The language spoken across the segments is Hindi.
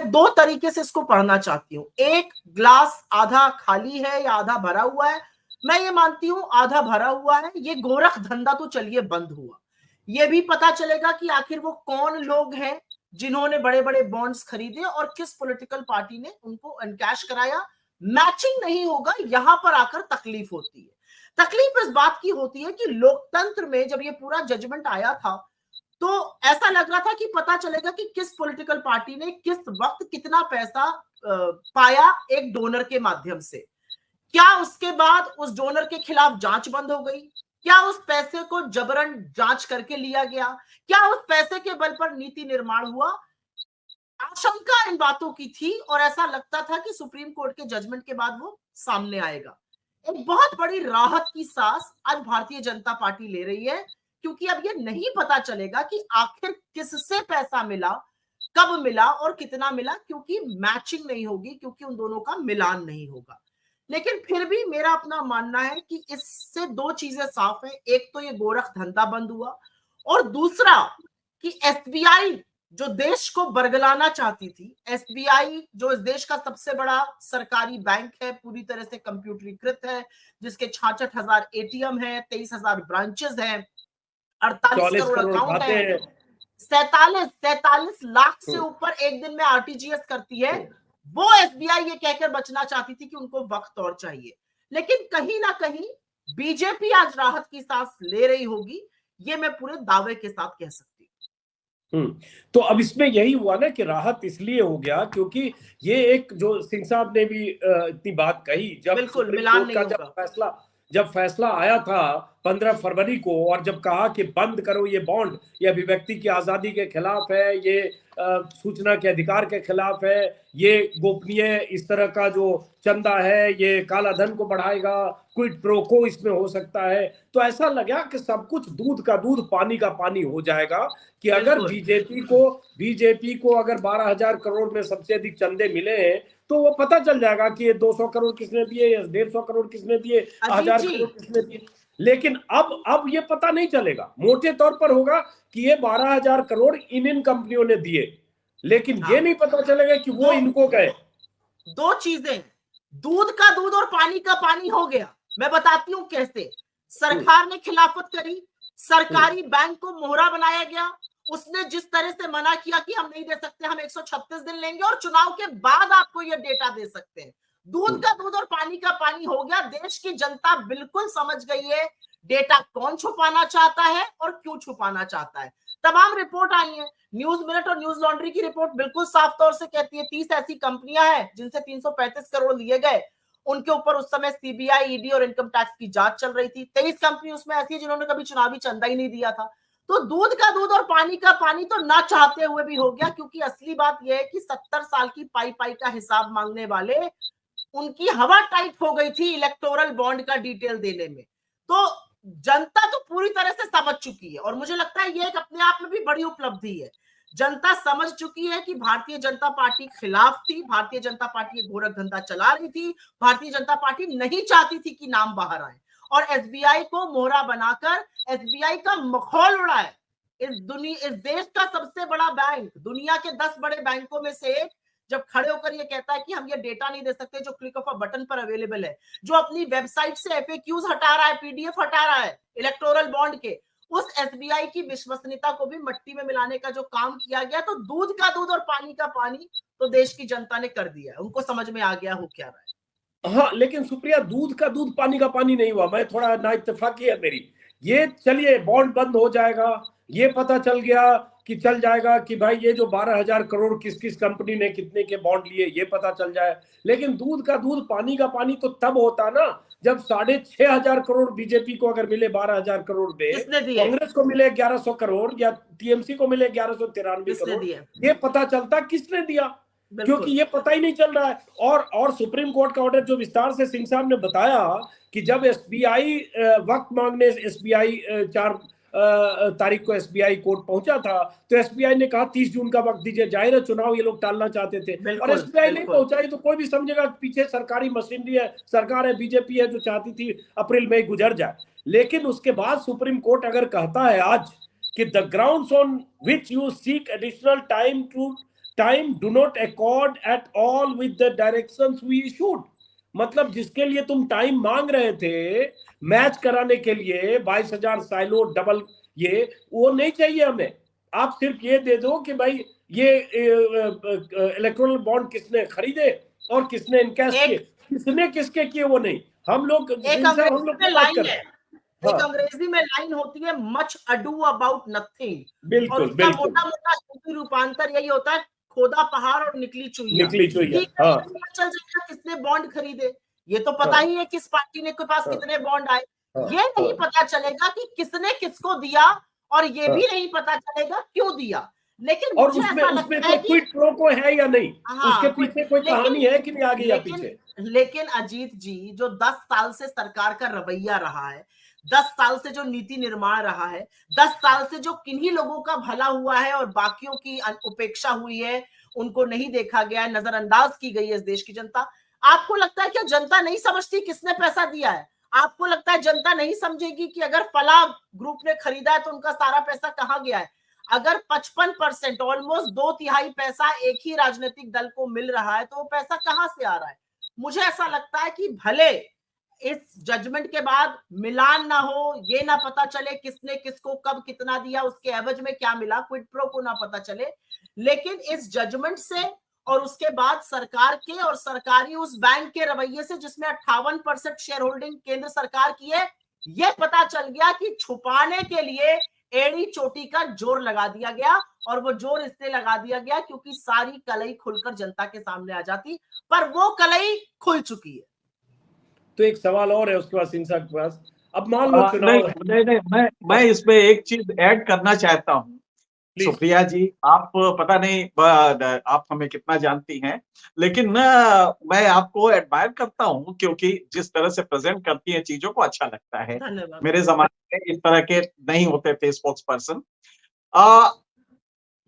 मैं दो तरीके से इसको पढ़ना चाहती हूँ। एक, ग्लास आधा खाली है या आधा भरा हुआ है। मैं ये मानती हूँ आधा भरा हुआ है। ये गोरख धंधा तो चलिए बंद हुआ, ये भी पता चलेगा कि आखिर वो कौन लोग हैं जिन्होंने बड़े बड़े बॉन्ड्स खरीदे और किस पॉलिटिकल पार्टी ने उनको एनकैश कराया। मैचिंग नहीं होगा, यहां पर आकर तकलीफ होती है। तकलीफ इस बात की होती है कि लोकतंत्र में जब ये पूरा जजमेंट आया था तो ऐसा लग रहा था कि पता चलेगा कि किस पॉलिटिकल पार्टी ने किस वक्त कितना पैसा पाया एक डोनर के माध्यम से। क्या उसके बाद उस डोनर के खिलाफ जांच बंद हो गई? क्या उस पैसे को जबरन जांच करके लिया गया? क्या उस पैसे के बल पर नीति निर्माण हुआ? आशंका इन बातों की थी और ऐसा लगता था कि सुप्रीम कोर्ट के जजमेंट के बाद वो सामने आएगा। एक बहुत बड़ी राहत की सांस आज भारतीय जनता पार्टी ले रही है, क्योंकि अब ये नहीं पता चलेगा कि आखिर किससे पैसा मिला, कब मिला और कितना मिला, क्योंकि मैचिंग नहीं होगी, क्योंकि उन दोनों का मिलान नहीं होगा। लेकिन फिर भी मेरा अपना मानना है कि इससे दो चीजें साफ है। एक तो ये गोरख धंधा बंद हुआ और दूसरा कि एसबीआई जो देश को बरगलाना चाहती थी, एसबीआई जो इस देश का सबसे बड़ा सरकारी बैंक है, पूरी तरह से कंप्यूटरीकृत है, जिसके 66,000 एटीएम है, 23,000 ब्रांचेस हैं, 48 करोड़ अकाउंट है, 47 लाख से ऊपर एक दिन में आरटीजीएस करती है, वो एसबीआई ये कहकर बचना चाहती थी कि उनको वक्त और चाहिए। लेकिन कहीं ना कहीं बीजेपी आज राहत की सांस ले रही होगी, ये मैं पूरे दावे के साथ कह सकती हूँ। तो अब इसमें यही हुआ ना कि राहत इसलिए हो गया क्योंकि ये एक जो सिंह साहब ने भी इतनी बात कही, जब सुप्रीम कोर्ट का जब फैसला आया था 15 फरवरी को, और जब कहा कि बंद करो ये बॉन्ड, ये अभिव्यक्ति की आजादी के खिलाफ है, ये सूचना के अधिकार के खिलाफ है, ये गोपनीय इस तरह का जो चंदा है ये काला धन को बढ़ाएगा, क्विड प्रो को इसमें हो सकता है, तो ऐसा लगा कि सब कुछ दूध का दूध पानी का पानी हो जाएगा कि अगर बीजेपी को अगर 12,000 करोड़ में सबसे अधिक चंदे मिले हैं तो वो पता चल जाएगा कि ये 200 करोड़ किसने दिए, 150 करोड़ किसने दिए, 1000 करोड़ किसने दिए। लेकिन अब ये पता नहीं चलेगा, मोटे तौर पर होगा कि ये 12,000 करोड़ इन कंपनियों ने दिए, लेकिन ये नहीं पता चलेगा कि वो इनको गए। दो चीजें, दूध का दूध और पानी का पानी हो गया। मैं बताती हूं कैसे। सरकार ने खिलाफत करी, सरकारी बैंक को मोहरा बनाया गया, उसने जिस तरह से मना किया कि हम नहीं दे सकते, हम 136 दिन लेंगे और चुनाव के बाद आपको ये डेटा दे सकते हैं। दूध का दूध और पानी का पानी हो गया। देश की जनता बिल्कुल समझ गई है डेटा कौन छुपाना चाहता है और क्यों छुपाना चाहता है। तमाम रिपोर्ट आई है, न्यूज मिनट और न्यूज लॉन्ड्री की रिपोर्ट बिल्कुल साफ तौर से कहती है 30 ऐसी कंपनियां हैं जिनसे 335 करोड़ लिए गए, उनके ऊपर उस समय सीबीआई, ईडी और इनकम टैक्स की जांच चल रही थी। 23 कंपनी उसमें ऐसी है जिन्होंने कभी चुनावी चंदा ही नहीं दिया था। तो दूध का दूध और पानी का पानी तो ना चाहते हुए भी हो गया, क्योंकि असली बात यह है कि 70 साल की पाई पाई का हिसाब मांगने वाले, उनकी हवा टाइट हो गई थी इलेक्टोरल बॉन्ड का डिटेल देने में। तो जनता तो पूरी तरह से समझ चुकी है और मुझे लगता है ये एक अपने आप में भी बड़ी उपलब्धि है। जनता समझ चुकी है कि भारतीय जनता पार्टी खिलाफ थी, भारतीय जनता पार्टी गोरख धंधा चला रही थी, भारतीय जनता पार्टी नहीं चाहती थी कि नाम बाहर आए, और एसबीआई को मोहरा बनाकर एसबीआई का मखौल उड़ाए। इस देश का सबसे बड़ा बैंक, दुनिया के 10 बड़े बैंकों में से एक, जब खड़े होकर ये कहता है कि हम ये डेटा नहीं दे सकते जो क्लिक ऑफ अ बटन पर अवेलेबल है, जो अपनी वेबसाइट से एफएक्यूज हटा रहा है, पीडीएफ हटा रहा है इलेक्टोरल बॉन्ड के, उस एसबीआई की विश्वसनीयता को भी मट्टी में मिलाने का जो काम किया गया, तो दूध का दूध और पानी का पानी तो देश की जनता ने कर दिया। उनको समझ में आ गया हो क्या रहा है। हाँ, लेकिन सुप्रिया, दूध का दूध पानी का पानी नहीं हुआ। मैं थोड़ा ना इत्तेफाकी है मेरी। ये चलिए बॉन्ड बंद हो जाएगा, ये पता चल गया कि चल जाएगा कि भाई ये जो 12,000 करोड़ किस किस कंपनी ने कितने के बॉन्ड लिए, ये पता चल जाए। लेकिन दूध का दूध पानी का पानी तो तब होता ना जब 6,500 करोड़ बीजेपी को अगर मिले 12,000 करोड़ में, कांग्रेस को मिले 1100 करोड़ या टीएमसी को मिले 1193 करोड़, ये पता चलता किसने दिया, क्योंकि ये पता ही नहीं चल रहा है। और सुप्रीम कोर्ट का ऑर्डर जो विस्तार से सिंह साहब ने बताया कि जब एसबीआई वक्त मांगने, एसबीआई 4 तारीख को एसबीआई कोर्ट पहुंचा था, तो एसबीआई ने कहा 30 जून का वक्त दीजिए। जाहिर है चुनाव ये लोग टालना चाहते थे, और एसबीआई नहीं पहुंचाई तो कोई भी समझेगा पीछे सरकारी मशीनरी है, सरकार है, बीजेपी है जो चाहती थी अप्रैल में गुजर जाए। लेकिन उसके बाद सुप्रीम कोर्ट अगर कहता है आज कि the grounds on which you seek additional time to time do not accord at all with the directions we issued. मतलब जिसके लिए तुम टाइम मांग रहे थे मैच कराने के लिए 22,000 साइलो डबल, ये वो नहीं चाहिए हमें। आप सिर्फ ये दे दो कि भाई ये इलेक्ट्रॉनिक बॉन्ड किसने खरीदे और किसने इनकैश किए, किसने किसके किए वो नहीं। हम लोग एक अंग्रेजी में लाइन है, हाँ। एक अंग्रेजी में लाइन होती है मच अडू अबाउट नथिंग, बिल्कुल, और उसका मोटा मोटा हिंदी रूपांतर यही होता है खोदा पहाड़ और निकली चुईया। ठीक है, हाँ। पता चल जाएगा किसने बॉन्ड खरीदे, ये तो पता ही है किस पार्टी ने के पास कितने बॉन्ड आए, ये नहीं पता चलेगा कि किसने किसको दिया, और ये भी नहीं पता चलेगा क्यों दिया। लेकिन और मुझे उसमें ऐसा लगता है कोई क्विड प्रो को है या नहीं, उसके पीछे कोई कहानी है कि नहीं आगे या पीछे। लेकिन अजीत जी, जो 10 साल से सरकार का रवैया रहा है, 10 साल से जो नीति निर्माण रहा है, 10 साल से जो किन्हीं लोगों का भला हुआ है और बाकियों की उपेक्षा हुई है, उनको नहीं देखा गया है, नजरअंदाज की गई है इस देश की जनता। आपको लगता है क्या जनता नहीं समझती किसने पैसा दिया है? आपको लगता है जनता नहीं समझेगी कि अगर फला ग्रुप ने खरीदा है तो उनका सारा पैसा कहाँ गया है? अगर 55% ऑलमोस्ट 2/3 पैसा एक ही राजनीतिक दल को मिल रहा है, तो वो पैसा कहां से आ रहा है? मुझे ऐसा लगता है कि भले इस जजमेंट के बाद मिलान ना हो, ये ना पता चले किसने किसको कब कितना दिया, उसके एवज में क्या मिला, क्विड प्रो को ना पता चले, लेकिन इस जजमेंट से और उसके बाद सरकार के और सरकारी उस बैंक के रवैये से जिसमें 58% शेयर होल्डिंग केंद्र सरकार की है, यह पता चल गया कि छुपाने के लिए एड़ी चोटी का जोर लगा दिया गया, और वो जोर इसलिए लगा दिया गया क्योंकि सारी कलई खुलकर जनता के सामने आ जाती, पर वो कलई खुल चुकी है। तो एक सवाल और है उसके बाद सिंसा के पास, अब मान लो चुनाव नहीं, मैं इसमें एक चीज ऐड करना चाहता हूँ। सुप्रिया जी, आप पता नहीं आप हमें कितना जानती हैं, लेकिन मैं आपको एडमायर करता हूँ क्योंकि जिस तरह से प्रेजेंट करती हैं चीजों को अच्छा लगता है। मेरे जमाने में इस तरह के नहीं होते थे स्पोक्स पर्सन।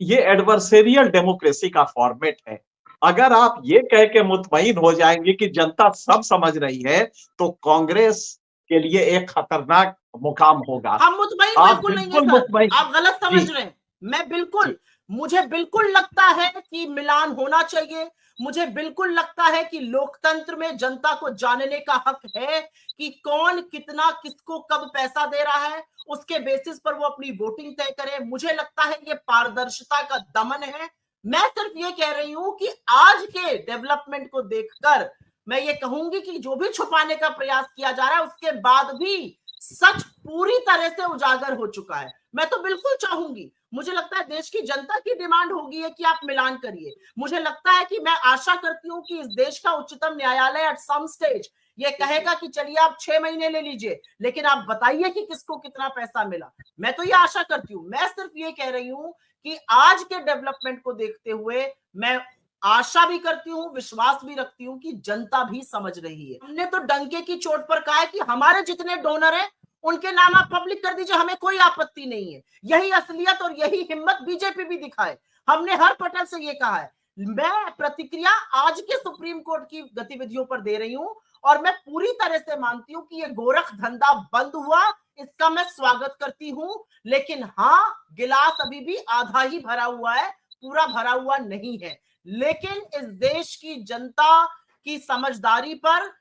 ये एडवर्सेरियल डेमोक्रेसी का फॉर्मेट है। अगर आप ये कह के मुतमईन हो जाएंगे कि जनता सब समझ रही है, तो कांग्रेस के लिए एक खतरनाक मुकाम होगा। हम मुतमईन बिल्कुल नहीं है सर, आप गलत समझ रहे हैं। मैं बिल्कुल, मुझे बिल्कुल लगता है कि मिलान होना चाहिए। मुझे बिल्कुल लगता है कि लोकतंत्र में जनता को जानने का हक है कि कौन कितना किसको कब पैसा दे रहा है, उसके बेसिस पर वो अपनी वोटिंग तय करे। मुझे लगता है ये पारदर्शिता का दमन है। मैं सिर्फ ये कह रही हूं कि आज के डेवलपमेंट को देखकर मैं ये कहूंगी कि जो भी छुपाने का प्रयास किया जा रहा है, उसके बाद भी सच पूरी तरह से उजागर हो चुका है। मैं तो बिल्कुल चाहूंगी, मुझे लगता है देश की जनता की डिमांड होगी है कि आप मिलान करिए। मुझे लगता है कि मैं आशा करती हूं कि इस देश का उच्चतम न्यायालय एट सम स्टेज ये कहेगा कि चलिए आप 6 महीने ले लीजिए, लेकिन आप बताइए कि किसको कितना पैसा मिला। मैं तो ये आशा करती हूँ। मैं सिर्फ ये कह रही हूँ कि आज के डेवलपमेंट को देखते हुए मैं आशा भी करती हूँ, विश्वास भी रखती हूँ कि जनता भी समझ रही है। हमने तो डंके की चोट पर कहा है कि हमारे जितने डोनर हैं उनके नाम आप पब्लिक कर दीजिए, हमें कोई आपत्ति नहीं है। यही असलियत और यही हिम्मत बीजेपी भी दिखाए। हमने हर पटल से ये कहा है। मैं प्रतिक्रिया आज के सुप्रीम कोर्ट की गतिविधियों पर दे रही हूं, और मैं पूरी तरह से मानती हूं कि ये गोरख धंधा बंद हुआ, इसका मैं स्वागत करती हूं। लेकिन हाँ, गिलास अभी भी आधा ही भरा हुआ है, पूरा भरा हुआ नहीं है। लेकिन इस देश की जनता की समझदारी पर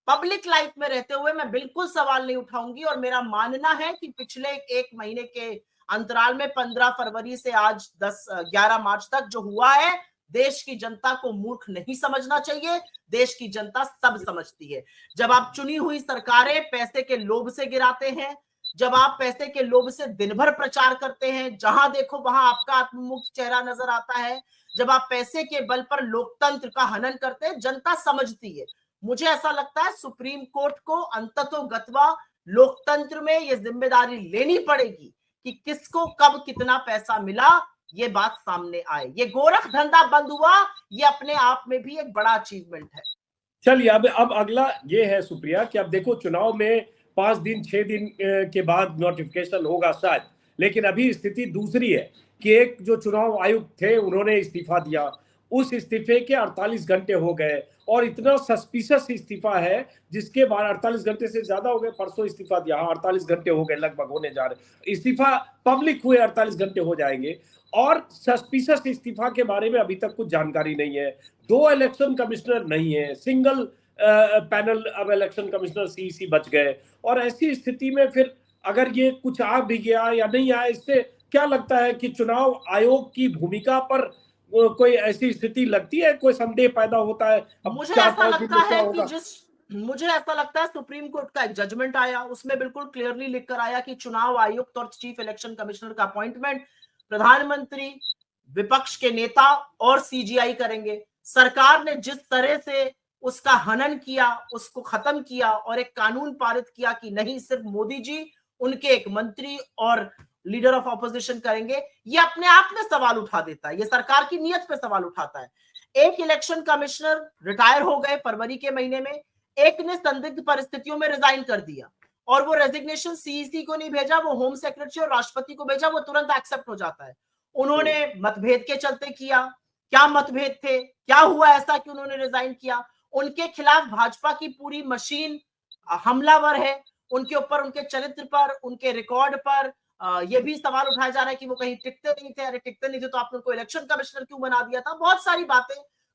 पब्लिक लाइफ में रहते हुए मैं बिल्कुल सवाल नहीं उठाऊंगी। और मेरा मानना है कि पिछले 1 महीने के अंतराल में 15 फरवरी से आज 11 मार्च तक जो हुआ है, देश की जनता को मूर्ख नहीं समझना चाहिए। देश की जनता सब समझती है। जब आप चुनी हुई सरकारें पैसे के लोभ से गिराते हैं, जब आप पैसे के लोभ से दिन भर प्रचार करते हैं, जहां देखो वहां आपका आत्ममुक्त चेहरा नजर आता है, जब आप पैसे के बल पर लोकतंत्र का हनन करते हैं, जनता समझती है। मुझे ऐसा लगता है सुप्रीम कोर्ट को अंततोगत्वा लोकतंत्र में ये जिम्मेदारी लेनी पड़ेगी कि किसको कब कितना पैसा मिला, ये बात सामने आए। ये गोरख धंधा बंद हुआ, ये अपने आप में भी एक बड़ा अचीवमेंट है। चलिए अब अगला ये है सुप्रिया कि अब देखो चुनाव में 5 दिन 6 दिन के बाद नोटिफिकेशन होगा शायद, लेकिन अभी स्थिति दूसरी है कि एक जो चुनाव आयुक्त थे उन्होंने इस्तीफा दिया। उस इस्तीफे के 48 घंटे हो गए और इतना सस्पिशियस इस्तीफा है जिसके बाद 48 घंटे से ज्यादा हो गए, परसों इस्तीफा दिया, 48 घंटे हो गए लगभग होने जा रहे, इस्तीफा पब्लिक हुए 48 घंटे हो जाएंगे। और सस्पिशियस इस्तीफा के बारे में अभी तक कुछ जानकारी नहीं है। 2 इलेक्शन कमिश्नर नहीं है, सिंगल पैनल अब इलेक्शन कमिश्नर सीईसी बच गए। और ऐसी स्थिति में फिर अगर ये कुछ आ भी गया या नहीं आया, इससे क्या लगता है कि चुनाव आयोग की भूमिका पर कोई ऐसी स्थिति लगती है, कोई संदेह पैदा होता है? मुझे ऐसा लगता है सुप्रीम कोर्ट का एक जजमेंट आया, उसमें बिल्कुल क्लियरली लिखकर आया कि चुनाव आयुक्त और चीफ इलेक्शन कमिश्नर का अपॉइंटमेंट प्रधानमंत्री, विपक्ष के नेता और सीजीआई करेंगे। सरकार ने जिस तरह से उसका हनन किया, उसको खत्म किया और एक कानून पारित किया कि नहीं, सिर्फ मोदी जी, उनके एक मंत्री और लीडर ऑफ ऑपोजिशन करेंगे, ये अपने आप में सवाल उठा देता है, ये सरकार की नीयत पे सवाल उठाता है। एक इलेक्शन कमिश्नर रिटायर हो गए फरवरी के महीने में, एक ने संदिग्ध परिस्थितियों में रिजाइन कर दिया और वो रेजिग्नेशन सीईसी को नहीं भेजा, वो होम सेक्रेटरी और राष्ट्रपति को भेजा, वो तुरंत एक्सेप्ट हो जाता है। उन्होंने मतभेद के चलते किया, क्या मतभेद थे, क्या हुआ ऐसा कि उन्होंने रिजाइन किया? उनके खिलाफ भाजपा की पूरी मशीन हमलावर है, उनके ऊपर, उनके चरित्र पर, उनके रिकॉर्ड पर ये भी सवाल उठाया जा रहा है कि वो कहीं टिकते नहीं थे। अरे टिकते नहीं थे तो आपने उनको इलेक्शन कमिश्नर क्यों बना दिया था? बहुत सारी बातें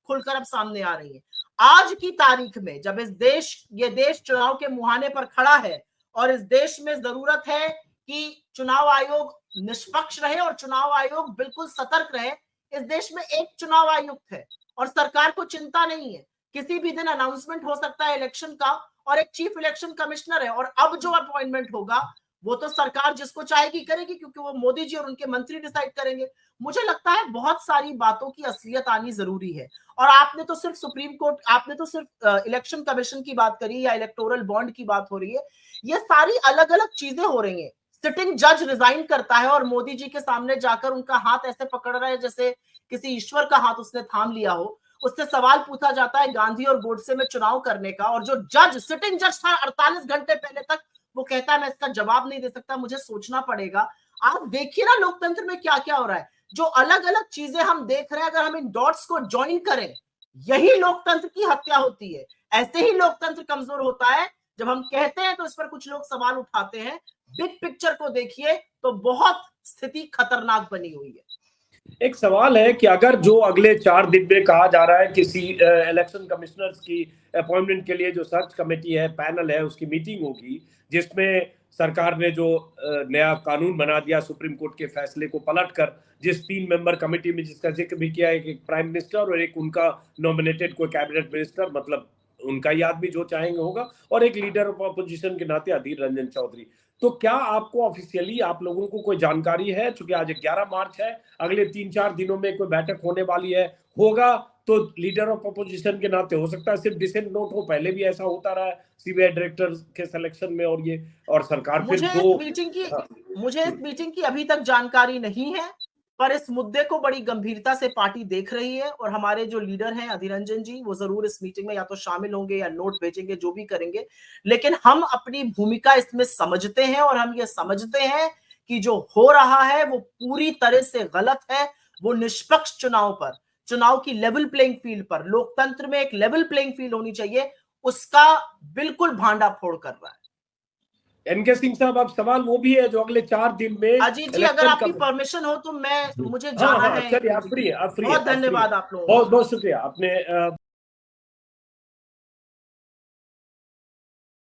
खुलकर अब सामने आ रही हैं। आज की तारीख में जब ये देश चुनाव के मुहाने पर खड़ा है और इस देश में जरूरत है कि चुनाव आयोग निष्पक्ष रहे और चुनाव आयोग बिल्कुल सतर्क रहे। इस देश में एक चुनाव आयुक्त है और सरकार को चिंता नहीं है, किसी भी दिन अनाउंसमेंट हो सकता है इलेक्शन का, और एक चीफ इलेक्शन कमिश्नर है। और अब जो अपॉइंटमेंट होगा वो तो सरकार जिसको चाहेगी करेगी, क्योंकि वो मोदी जी और उनके मंत्री डिसाइड करेंगे। मुझे लगता है बहुत सारी बातों की असलियत आनी जरूरी है। और आपने तो सिर्फ सुप्रीम कोर्ट, आपने तो सिर्फ इलेक्शन कमीशन की बात करी या इलेक्टोरल बॉन्ड की बात हो रही है, ये सारी अलग अलग चीजें हो रही हैं। सिटिंग जज रिजाइन करता है और मोदी जी के सामने जाकर उनका हाथ ऐसे पकड़ रहा है जैसे किसी ईश्वर का हाथ उसने थाम लिया हो। उससे सवाल पूछा जाता है गांधी और गोडसे में चुनाव करने का, और जो जज, सिटिंग जज था 48 घंटे पहले तक, वो कहता है मैं इसका जवाब नहीं दे सकता, मुझे सोचना पड़ेगा। आप देखिए ना लोकतंत्र में क्या क्या हो रहा है। जो अलग अलग चीजें हम देख रहे हैं, अगर हम इन डॉट्स को ज्वाइन करें, यही लोकतंत्र की हत्या होती है। ऐसे ही लोकतंत्र कमजोर होता है जब हम कहते हैं तो इस पर कुछ लोग सवाल उठाते हैं। बिग पिक्चर को देखिए तो बहुत स्थिति खतरनाक बनी हुई है। एक सवाल है कि अगर जो अगले 4 दिन में कहा जा रहा है किसी इलेक्शन कमिश्नर्स की अपॉइंटमेंट के लिए जो सर्च कमेटी है, पैनल है, उसकी मीटिंग होगी, जिसमें सरकार ने जो नया कानून बना दिया सुप्रीम कोर्ट के फैसले को पलटकर, जिस 3 मेंबर कमेटी में जिसका जिक्र भी किया है, एक प्राइम मिनिस्टर और एक उनका नॉमिनेटेड कोई कैबिनेट मिनिस्टर, मतलब उनका ही आदमी जो चाहेंगे होगा, और एक लीडर ऑफ अपोजिशन के नाते अधीर रंजन चौधरी। तो क्या आपको ऑफिशियली आप लोगों को कोई जानकारी है, चूंकि आज 11 मार्च है, अगले 3-4 दिनों में कोई बैठक होने वाली है, होगा तो लीडर ऑफ अपोजिशन के नाते हो सकता है सिर्फ डिसेंट नोट हो? पहले भी ऐसा होता रहा है सीबीआई डायरेक्टर के सिलेक्शन में, और ये और सरकार फिर मुझे इस मीटिंग की अभी तक जानकारी नहीं है, पर इस मुद्दे को बड़ी गंभीरता से पार्टी देख रही है और हमारे जो लीडर हैं अधीर रंजन जी, वो जरूर इस मीटिंग में या तो शामिल होंगे या नोट भेजेंगे, जो भी करेंगे। लेकिन हम अपनी भूमिका इसमें समझते हैं और हम ये समझते हैं कि जो हो रहा है वो पूरी तरह से गलत है। वो निष्पक्ष चुनाव पर, चुनाव की लेवल प्लेइंग फील्ड पर, लोकतंत्र में एक लेवल प्लेइंग फील्ड होनी चाहिए, उसका बिल्कुल भांडा फोड़ कर रहा है। एनके सिंह साहब, अब सवाल वो भी है जो अगले 4 दिन में, अजीत जी अगर आपकी परमिशन हो तो मुझे जाना है। चलिए, आप फ्री है, बहुत धन्यवाद आप लोगों, बहुत बहुत शुक्रिया आपने